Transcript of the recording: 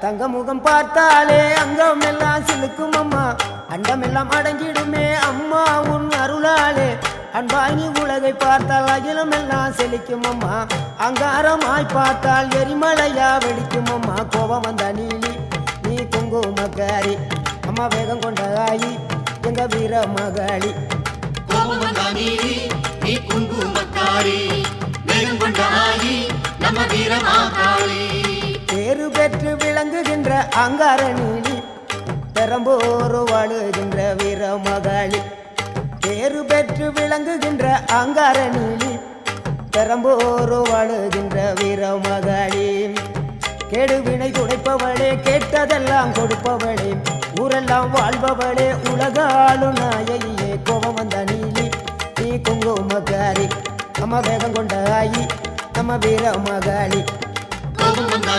தங்க முகம் பார்த்தாலே அங்கம் எல்லாம் சிலுக்கும் அம்மா அண்டமெல்லாம் அடங்கிடுமே அம்மா உன் அருளாலே அன்பாங்கி உலகை பார்த்தால் அகிலம் எல்லாம் செழிக்கும் அம்மா அங்காரமாய் பார்த்தால் எரிமலையா வெடிக்கும் அம்மா கோபம் வந்த நீலி நீ குங்குமக்காரி அம்மா வேகம் கொண்ட ஆயி எங்க வீர மகாளி கோபம் வந்த நீலி நீ குங்குமக்காரி வேகம் கொண்ட ஆயி நம்ம வீர மகாளி பேரு பெற்று விளங்குகின்ற அங்கார நீலி பெரம்போரு வாழுகின்ற வீர மகாளி பேரு பெற்று விளங்குகின்ற அங்கார நீலி பெரம்போரு வாழுகின்ற வீர மகாளி கேடுவினை துடைப்பவளே கேட்டதெல்லாம் கொடுப்பவளே ஊரெல்லாம் வாழ்பவளே உலகாளு நாயகியே கோபம் வந்த நீலி நீ குங்குமக்காரி நம்ம வேகம் கொண்ட ஆயி நம்ம வீர மகாளி கோபம் வந்த